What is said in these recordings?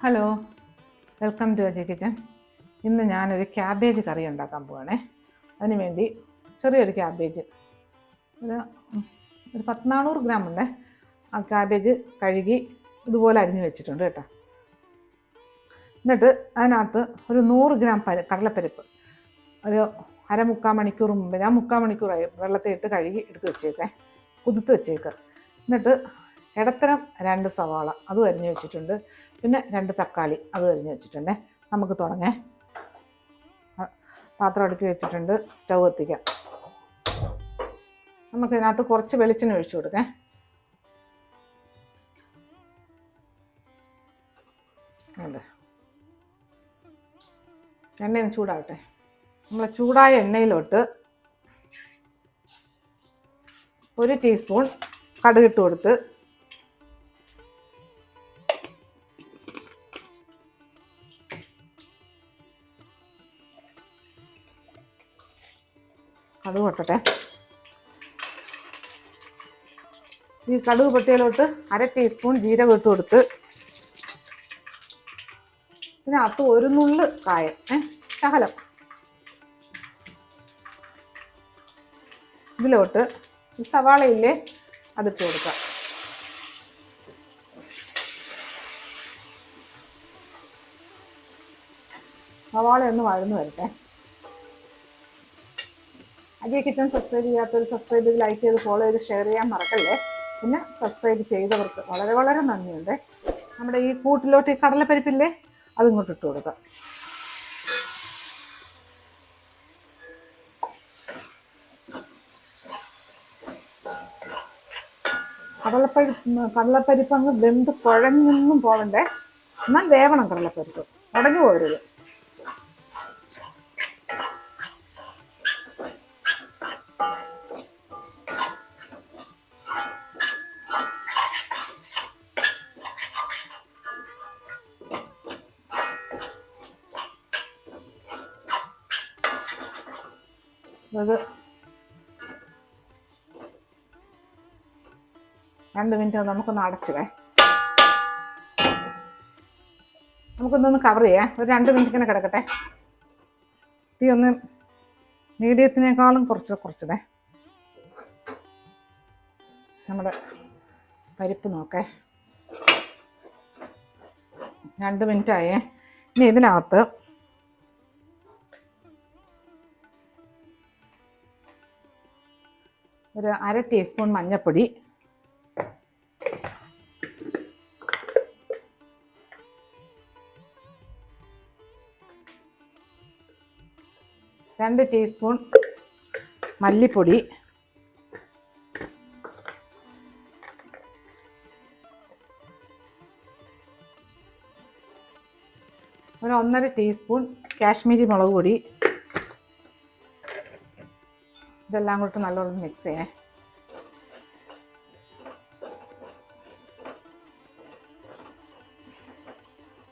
Hello, welcome to Ajay kitchen. ഇന്ന് ഞാനൊരു cabbage കറി ഉണ്ടാക്കാൻ പോവാണേ. അതിന് വേണ്ടി ചെറിയൊരു ക്യാബേജ് ഒരു 400 ഗ്രാം ഉണ്ട്. ആ ക്യാബേജ് കഴുകി ഇതുപോലെ അരിഞ്ഞ് വെച്ചിട്ടുണ്ട് കേട്ടോ. എന്നിട്ട് അതിനകത്ത് ഒരു 100 ഗ്രാം കടലപ്പരിപ്പ് ഒരു അരമുക്കാൽ മണിക്കൂർ മുമ്പ്, ഞാൻ 3/4 മണിക്കൂറായി വെള്ളത്തിൽ ഇട്ട് കഴുകി എടുത്ത് വെച്ചേക്കേ, കുതിർത്ത് വെച്ചേക്കുക. എന്നിട്ട് ഇടത്തരം 2 സവാള അതും അരിഞ്ഞ് വെച്ചിട്ടുണ്ട്. പിന്നെ 2 തക്കാളി അതും അരിഞ്ഞ് വെച്ചിട്ടുണ്ട്. നമുക്ക് തുടങ്ങേ. പാത്രം അടുക്കി വെച്ചിട്ടുണ്ട്, സ്റ്റൗ കത്തിക്കാം. നമുക്കിതിനകത്ത് കുറച്ച് വെളിച്ചെണ്ണ ഒഴിച്ചു കൊടുക്കേ. അല്ലേ, എണ്ണയൊന്ന് ചൂടാവട്ടെ. നമ്മൾ ചൂടായ എണ്ണയിലോട്ട് 1 ടീസ്പൂൺ കടുകിട്ട് കൊടുത്ത്, കടുക് പൊട്ടട്ടെ. ഈ കടുക് പൊട്ടിയതിലോട്ട് 1/2 ടീസ്പൂൺ ജീരകം ഇട്ട് കൊടുത്ത്, ഇതിനകത്ത് 1 നുള്ള് കായം, ശകലം. ഇതിലോട്ട് ഈ സവാളയില്ലേ അതിട്ട് കൊടുക്കാം. സവാള ഒന്ന് വഴന്ന് വരട്ടെ. അജയ് കിച്ചൻ സബ്സ്ക്രൈബ് ചെയ്യാത്തവർ സബ്സ്ക്രൈബ് ചെയ്ത്, ലൈക്ക് ചെയ്ത്, ഫോളോ ചെയ്ത്, ഷെയർ ചെയ്യാൻ മറക്കല്ലേ. പിന്നെ സബ്സ്ക്രൈബ് ചെയ്തവർക്ക് വളരെ വളരെ നന്ദിയുണ്ട്. നമ്മുടെ ഈ കൂട്ടിലോട്ട് ഈ കടലപ്പരിപ്പില്ലേ അതിങ്ങോട്ട് ഇട്ട് കൊടുക്കാം. കടലപ്പരിപ്പ് അങ്ങ് വെന്ത് കുഴഞ്ഞൊന്നും പോകണ്ടേ, എന്നാൽ വേവണം. കടലപ്പരിപ്പ് ഉടഞ്ഞു പോകരുത്. അത് 2 മിനിറ്റ് നമുക്കൊന്ന് അടച്ചുവേ. നമുക്കൊന്നൊന്ന് കവർ ചെയ്യാം. ഒരു 2 മിനിറ്റ് ഇങ്ങനെ കിടക്കട്ടെ. തീ ഒന്ന് മീഡിയത്തിനേക്കാളും കുറച്ചിടേ. നമ്മുടെ പരിപ്പ് നോക്കേ. 2 മിനിറ്റ് ആയേ. ഇനി ഇതിനകത്ത് ഒരു 1/2 ടീസ്പൂൺ മഞ്ഞൾപ്പൊടി, 2 ടീസ്പൂൺ മല്ലിപ്പൊടി, ഒരു 1/2 ടീസ്പൂൺ കാശ്മീരി മുളക് പൊടി. ഇതെല്ലാം കൂടി നല്ലോണം മിക്സ് ചെയ്യേ.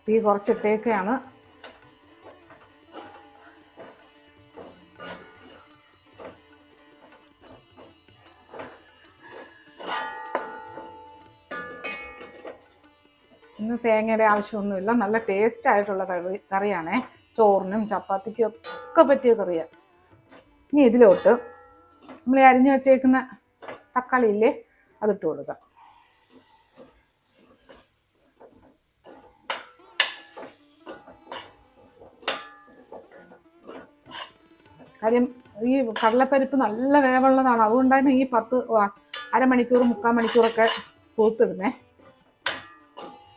തീ കുറച്ചിട്ടേക്കാണ്. ഇന്ന് തേങ്ങയുടെ ആവശ്യമൊന്നുമില്ല. നല്ല ടേസ്റ്റ് ആയിട്ടുള്ള കറിയാണേ. ചോറിനും ചപ്പാത്തിക്കും ഒക്കെ പറ്റിയ കറിയാണ്. ഇനി ഇതിലോട്ട് നമ്മൾ അരിഞ്ഞു വെച്ചേക്കുന്ന തക്കാളി ഇല്ലേ അതിട്ട് കൊടുക്കാം. കാര്യം ഈ കടലപ്പരിപ്പ് നല്ല വേവുള്ളതാണ്. അതുകൊണ്ടാണ് ഈ 1/2 മണിക്കൂർ 3/4 മണിക്കൂറൊക്കെ പൂത്തിടുന്നേ.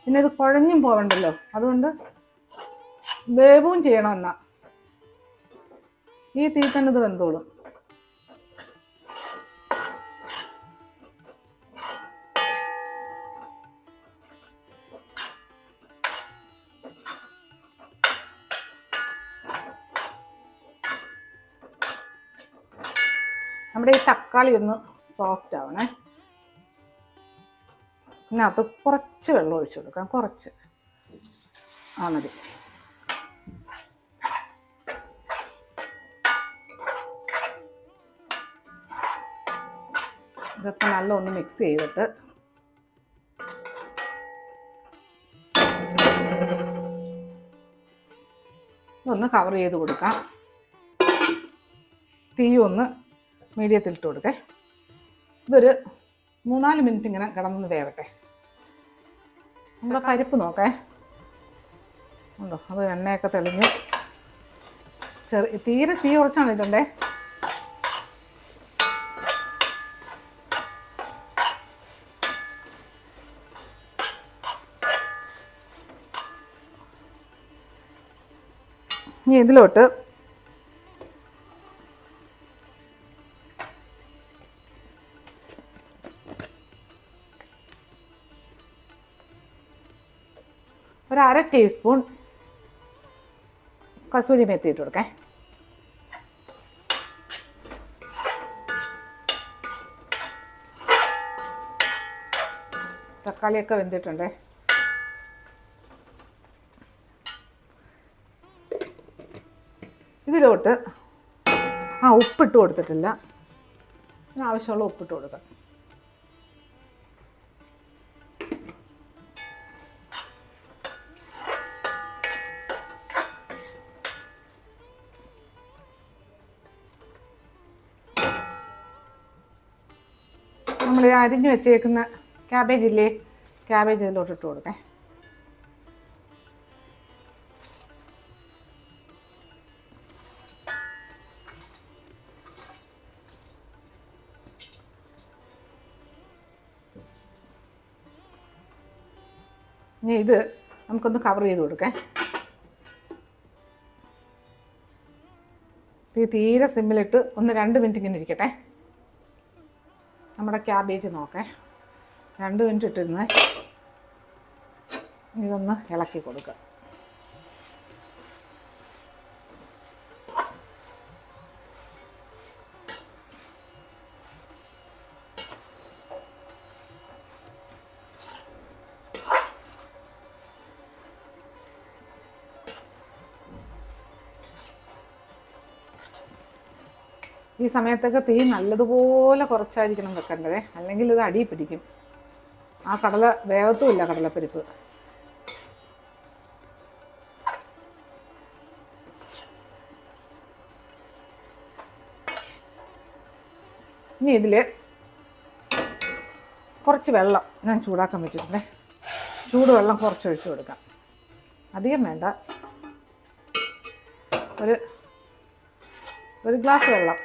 പിന്നെ ഇത് കുഴഞ്ഞും പോകണ്ടല്ലോ, അതുകൊണ്ട് വേവും ചെയ്യണം. എന്നാ ഈ തീ തന്നെ ഇത് വെന്തോളും. നമ്മുടെ ഈ തക്കാളി ഒന്ന് സോഫ്റ്റ് ആവണേ. ഇതിനകത്ത് കുറച്ച് വെള്ളം ഒഴിച്ചു കൊടുക്കാം. കുറച്ച് മതി. ഇതൊക്കെ നല്ല ഒന്ന് മിക്സ് ചെയ്തിട്ട് ഒന്ന് കവർ ചെയ്ത് കൊടുക്കാം. തീ ഒന്ന് മീഡിയത്തിലിട്ട് കൊടുക്കേ. ഇതൊരു 3-4 മിനിറ്റ് ഇങ്ങനെ കിടന്ന് വേവട്ടെ. നമ്മുടെ പരിപ്പ് നോക്കേ, ഉണ്ടോ അത് എണ്ണയൊക്കെ തെളിഞ്ഞു. തീരെ തീ കുറച്ചാണ് ഇട്ടുണ്ടേ. ഇനി ഇതിലോട്ട് ഒരു 1/2 ടീസ്പൂൺ കസൂരി മേത്തി ഇട്ട് കൊടുക്കേ. തക്കാളിയൊക്കെ വെന്തിട്ടുണ്ടേ. ഇതിലോട്ട് ഉപ്പിട്ട് കൊടുത്തിട്ടില്ല. ആവശ്യമുള്ള ഉപ്പിട്ട് കൊടുക്കാം. നമ്മൾ അരിഞ്ഞു വെച്ചേക്കുന്ന ക്യാബേജ് ഇല്ലേ, ക്യാബേജ് ഇതിലോട്ട് ഇട്ട് കൊടുക്കേ. ഇനി ഇത് നമുക്കൊന്ന് കവർ ചെയ്ത് കൊടുക്കേ. തീരെ സിമ്മിലിട്ട് ഒന്ന് 2 മിനിറ്റ് ഇങ്ങനെ ഇരിക്കട്ടെ. നമ്മുടെ ക്യാബേജ് നോക്കേ, 2 മിനിറ്റ് ഇട്ടിരുന്നേ. ഇതൊന്ന് ഇളക്കി കൊടുക്കുക. ഈ സമയത്തൊക്കെ തീ നല്ലതുപോലെ കുറച്ചായിരിക്കണം വെക്കേണ്ടത്, അല്ലെങ്കിൽ ഇത് അടിയിൽ പിടിക്കും. ആ കടല വേവത്തുമില്ല കടലപ്പരിപ്പ്. ഇനി ഇതിൽ കുറച്ച് വെള്ളം ഞാൻ ചൂടാക്കാൻ വെച്ചിട്ടുണ്ടേ. ചൂടുവെള്ളം കുറച്ച് ഒഴിച്ച് കൊടുക്കാം. അധികം വേണ്ട, ഒരു ഗ്ലാസ് വെള്ളം.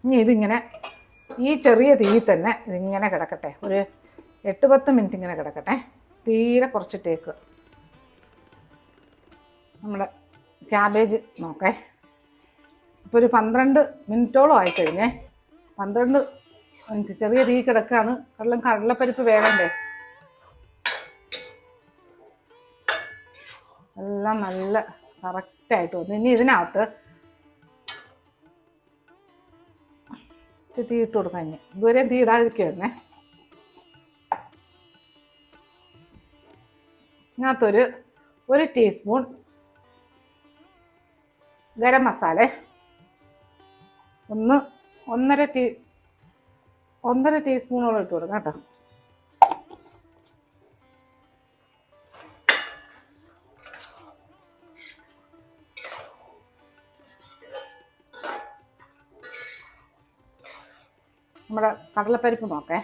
ഇനി ഇതിങ്ങനെ ഈ ചെറിയ തീയിൽ തന്നെ ഇതിങ്ങനെ കിടക്കട്ടെ. ഒരു 8-10 മിനിറ്റ് ഇങ്ങനെ കിടക്കട്ടെ. തീരെ കുറച്ചിട്ടേക്ക്. നമ്മുടെ ക്യാബേജ് നോക്കേ, ഇപ്പോൾ ഒരു 12 മിനിറ്റോളം ആയിക്കഴിഞ്ഞേ. 12 മിനിറ്റ് ചെറിയ തീ കിടക്കുകയാണ്. കടലപ്പരിപ്പ് വേകണ്ടേ. എല്ലാം നല്ല കറക്റ്റായിട്ട് വന്നു. ഇനി ഇതിനകത്ത് തീ ഇട്ട് കൊടുക്കാം. ഇനി ഇതുവരെ തീ ഇടാതിരിക്കുവായിരുന്നേ. ഇതിനകത്തൊരു 1 ടീസ്പൂൺ ഗരം മസാല, 1.5 ടീസ്പൂണോളം ഇട്ട് കൊടുക്കാം കേട്ടോ. നമ്മുടെ കടലപ്പരിപ്പ് നോക്കേ,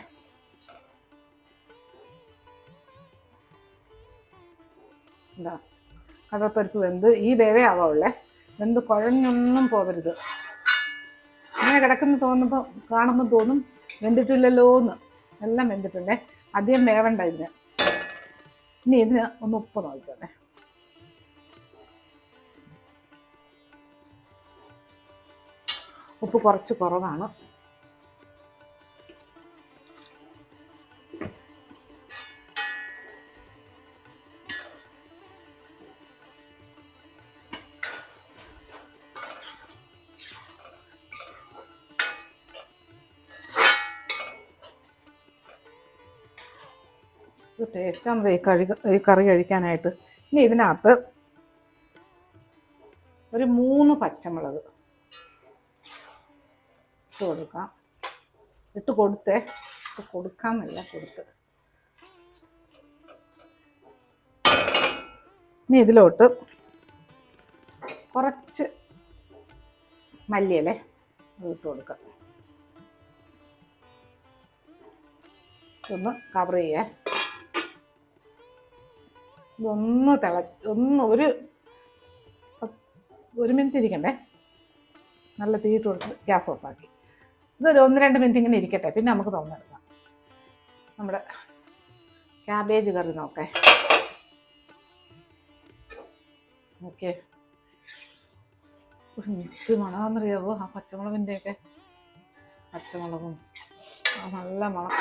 എന്താ കടലപ്പരിപ്പ് വെന്ത് ഈ വേവേ ആവാവുള്ളേ. വെന്ത് കുഴഞ്ഞൊന്നും പോകരുത്. ഇങ്ങനെ കിടക്കുന്ന കാണുമ്പോൾ തോന്നും വെന്തിട്ടില്ലല്ലോ എന്ന്. എല്ലാം വെന്തിട്ടുണ്ടേ. അധികം വേവണ്ട ഇതിന്. ഇനി ഇതിന് ഒന്ന് ഉപ്പ് നോക്കിക്കോട്ടെ. ഉപ്പ് കുറച്ച് കുറവാണ്. ടേസ്റ്റാണ് ഈ കറി കഴിക്കാനായിട്ട്. ഇനി ഇതിനകത്ത് ഒരു 3 പച്ചമുളക് ഇട്ട് കൊടുക്കാം. ഇട്ട് കൊടുത്തേ, ഇട്ട് കൊടുക്കാമെന്നല്ല, കൊടുത്ത്. ഇനി ഇതിലോട്ട് കുറച്ച് മല്ലിയിലേ ഇട്ട് കൊടുക്കാം. ഒന്ന് കവർ ചെയ്യേ. ഇതൊന്ന് ഒരു മിനിറ്റ് ഇരിക്കണ്ടേ. നല്ല തീയിട്ട് കൊടുത്ത് ഗ്യാസ് ഓഫാക്കി. ഇതൊരു 1-2 മിനിറ്റ് ഇങ്ങനെ ഇരിക്കട്ടെ, പിന്നെ നമുക്ക് തുറന്നെടുക്കാം. നമ്മുടെ ക്യാബേജ് കറി നോക്കേ. ഓക്കെ, എന്ത് മണമെന്നറിയാവോ ആ പച്ചമുളകിൻ്റെയൊക്കെ, പച്ചമുളകും നല്ല മണം.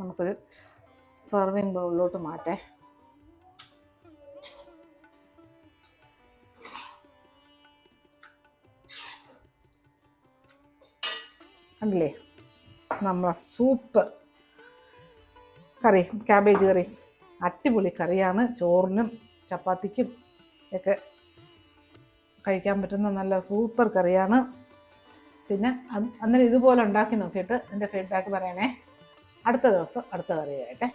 നമുക്കൊരു സെർവിങ് ബൗളിലോട്ട് മാറ്റേ. കണ്ടില്ലേ നമ്മളെ സൂപ്പർ കറി, ക്യാബേജ് കറി. അടിപൊളി കറിയാണ്. ചോറിനും ചപ്പാത്തിക്കും ഒക്കെ കഴിക്കാൻ പറ്റുന്ന നല്ല സൂപ്പർ കറിയാണ്. പിന്നെ അന്നേരം ഇതുപോലെ ഉണ്ടാക്കി നോക്കിയിട്ട് എൻ്റെ ഫീഡ്ബാക്ക് പറയണേ. അടുത്ത ദിവസം അടുത്ത കറി ആയിട്ടെ.